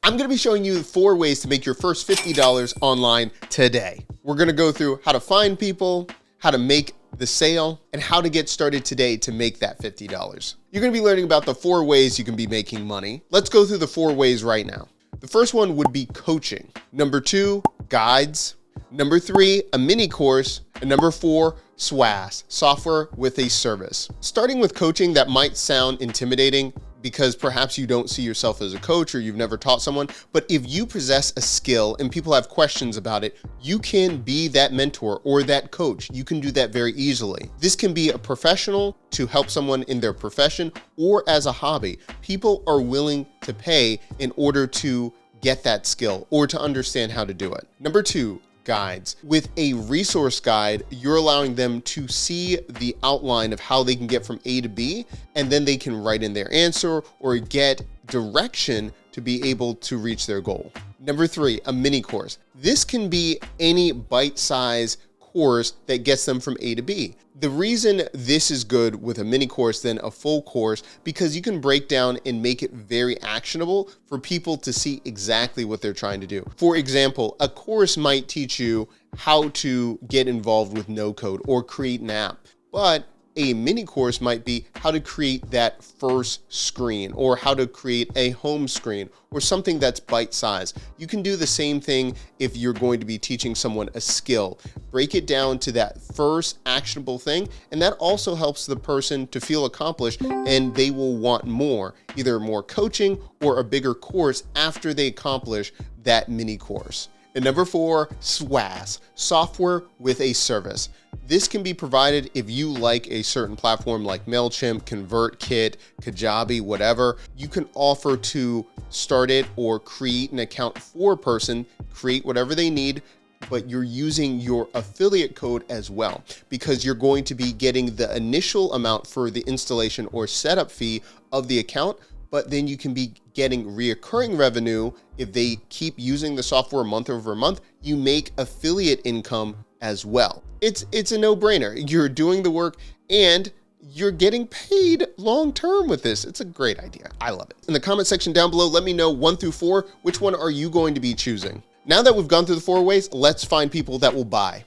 I'm going to be showing you 4 ways to make your first $50 online today. We're going to go through how to find people, how to make the sale, and how to get started today to make that $50. You're going to be learning about the 4 ways you can be making money. Let's go through the 4 ways right now. The first one would be coaching. Number 2, guides. Number 3, a mini course. And number 4, SWAS, software with a service. Starting with coaching, that might sound intimidating because perhaps you don't see yourself as a coach or you've never taught someone. But if you possess a skill and people have questions about it, you can be that mentor or that coach. You can do that very easily. This can be a professional to help someone in their profession or as a hobby. People are willing to pay in order to get that skill or to understand how to do it. Number 2, guides. With a resource guide, you're allowing them to see the outline of how they can get from A to B, and then they can write in their answer or get direction to be able to reach their goal. Number 3, a mini course. This can be any bite-sized course that gets them from A to B. The reason this is good with a mini course than a full course, because you can break down and make it very actionable for people to see exactly what they're trying to do. For example, a course might teach you how to get involved with no code or create an app, but a mini course might be how to create that first screen or how to create a home screen or something that's bite-sized. You can do the same thing if you're going to be teaching someone a skill. Break it down to that first actionable thing, and that also helps the person to feel accomplished, and they will want more, either more coaching or a bigger course after they accomplish that mini course. And number 4, SWAS, software with a service. This can be provided if you like a certain platform like MailChimp, ConvertKit, Kajabi, whatever. You can offer to start it or create an account for a person, create whatever they need, but you're using your affiliate code as well, because you're going to be getting the initial amount for the installation or setup fee of the account, but then you can be getting reoccurring revenue. If they keep using the software month over month, you make affiliate income as well. It's a no-brainer. You're doing the work and you're getting paid long-term with this. It's a great idea. I love it. In the comment section down below, let me know 1 through 4, which one are you going to be choosing? Now that we've gone through the 4 ways, let's find people that will buy.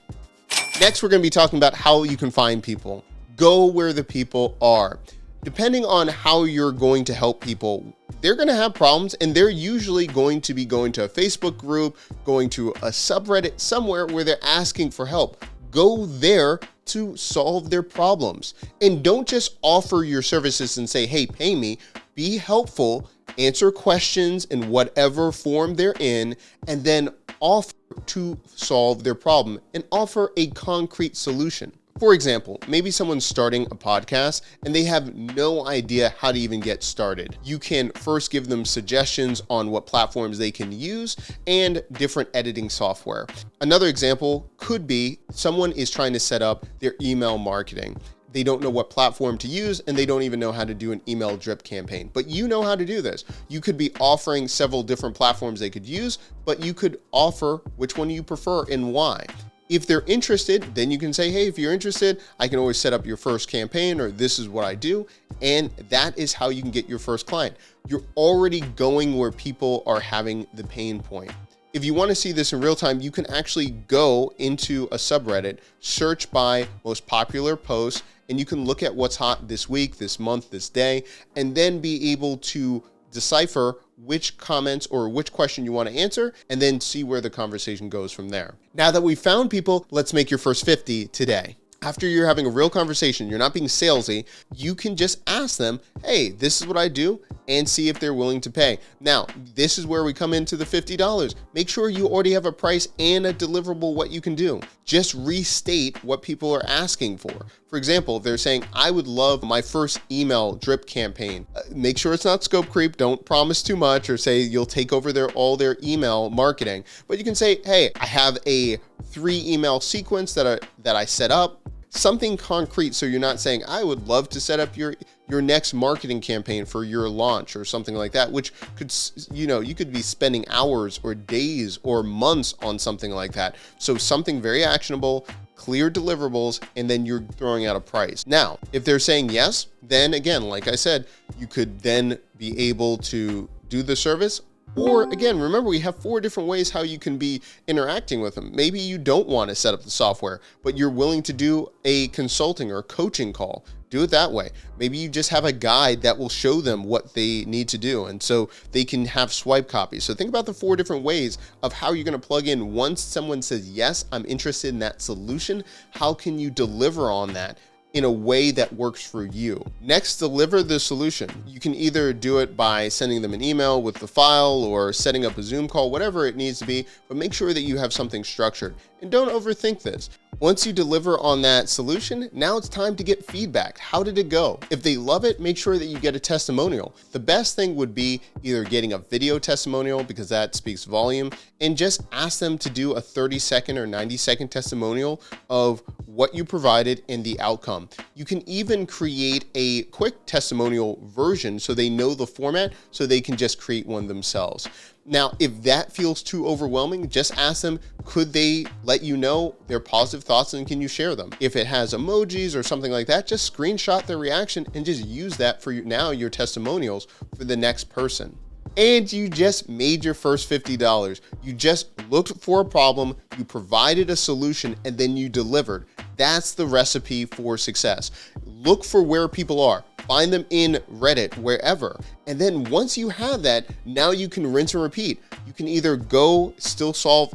Next, we're going to be talking about how you can find people. Go where the people are. Depending on how you're going to help people, they're going to have problems, and they're usually going to be going to a Facebook group, going to a subreddit somewhere where they're asking for help. Go there to solve their problems. And don't just offer your services and say, hey, pay me. Be helpful, answer questions in whatever form they're in, and then offer to solve their problem and offer a concrete solution. For example, maybe someone's starting a podcast and they have no idea how to even get started. You can first give them suggestions on what platforms they can use and different editing software. Another example could be someone is trying to set up their email marketing. They don't know what platform to use and they don't even know how to do an email drip campaign, but you know how to do this. You could be offering several different platforms they could use, but you could offer which one you prefer and why. If they're interested, then you can say, hey, if you're interested, I can always set up your first campaign, or this is what I do. And that is how you can get your first client. You're already going where people are having the pain point. If you want to see this in real time, you can actually go into a subreddit, search by most popular posts, and you can look at what's hot this week, this month, this day, and then be able to decipher which comments or which question you want to answer, and then see where the conversation goes from there. Now that we've found people, let's make your first 50 today. After you're having a real conversation, you're not being salesy, you can just ask them, hey, this is what I do, and see if they're willing to pay. Now, this is where we come into the $50. Make sure you already have a price and a deliverable what you can do. Just restate what people are asking for. For example, if they're saying, I would love my first email drip campaign. Make sure it's not scope creep. Don't promise too much or say you'll take over all their email marketing. But you can say, hey, I have a 3 email sequence that I set up. Something concrete, so you're not saying, I would love to set up your next marketing campaign for your launch or something like that, which could, you could be spending hours or days or months on something like that. So something very actionable, clear deliverables, and then you're throwing out a price. Now, if they're saying yes, then again, like I said, you could then be able to do the service, Or again, remember, we have 4 different ways how you can be interacting with them. Maybe you don't want to set up the software, but you're willing to do a consulting or coaching call. Do it that way. Maybe you just have a guide that will show them what they need to do, and so they can have swipe copies. So think about the 4 different ways of how you're going to plug in. Once someone says, yes, I'm interested in that solution, how can you deliver on that in a way that works for you? Next, deliver the solution. You can either do it by sending them an email with the file or setting up a Zoom call, whatever it needs to be, but make sure that you have something structured and don't overthink this. Once you deliver on that solution, now it's time to get feedback. How did it go? If they love it, make sure that you get a testimonial. The best thing would be either getting a video testimonial, because that speaks volume, and just ask them to do a 30-second or 90-second testimonial of what you provided and the outcome. You can even create a quick testimonial version so they know the format, so they can just create one themselves. Now, if that feels too overwhelming, just ask them, could they let you know their positive thoughts and can you share them? If it has emojis or something like that, just screenshot their reaction and just use that for your testimonials for the next person. And you just made your first $50. You just looked for a problem, you provided a solution, and then you delivered. That's the recipe for success. Look for where people are. Find them in Reddit, wherever. And then once you have that, now you can rinse and repeat. You can either go still solve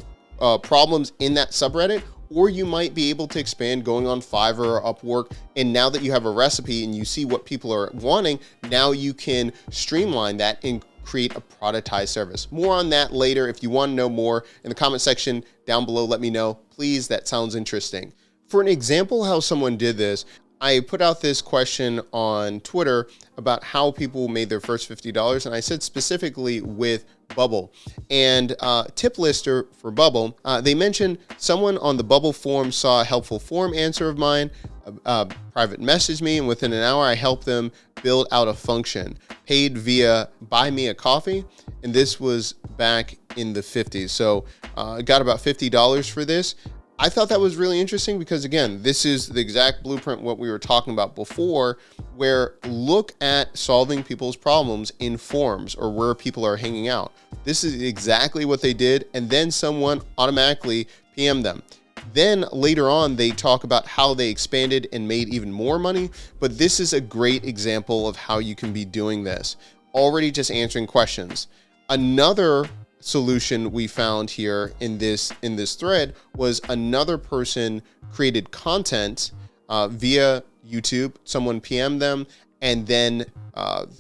problems in that subreddit, or you might be able to expand going on Fiverr or Upwork. And now that you have a recipe and you see what people are wanting, now you can streamline that and create a productized service. More on that later. If you want to know more, in the comment section down below, let me know. Please, that sounds interesting. For an example how someone did this, I put out this question on Twitter about how people made their first $50, and I said specifically with Bubble. And tip lister for Bubble, they mentioned someone on the Bubble forum saw a helpful forum answer of mine, private messaged me, and within an hour I helped them build out a function, paid via buy me a coffee, and this was back in the 50s. So I got about $50 for this. I thought that was really interesting because, again, this is the exact blueprint what we were talking about before, where look at solving people's problems in forums or where people are hanging out. This is exactly what they did, and then someone automatically PM'd them. Then later on, they talk about how they expanded and made even more money, but this is a great example of how you can be doing this. Already just answering questions. Another solution we found here in this thread was another person created content via YouTube. Someone PM'd them, and then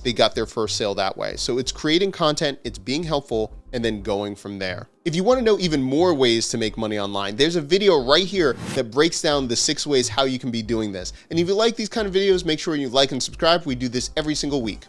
they got their first sale that way. So it's creating content, it's being helpful, and then going from there. If you want to know even more ways to make money online, there's a video right here that breaks down the 6 ways how you can be doing this. And if you like these kind of videos, make sure you like and subscribe. We do this every single week.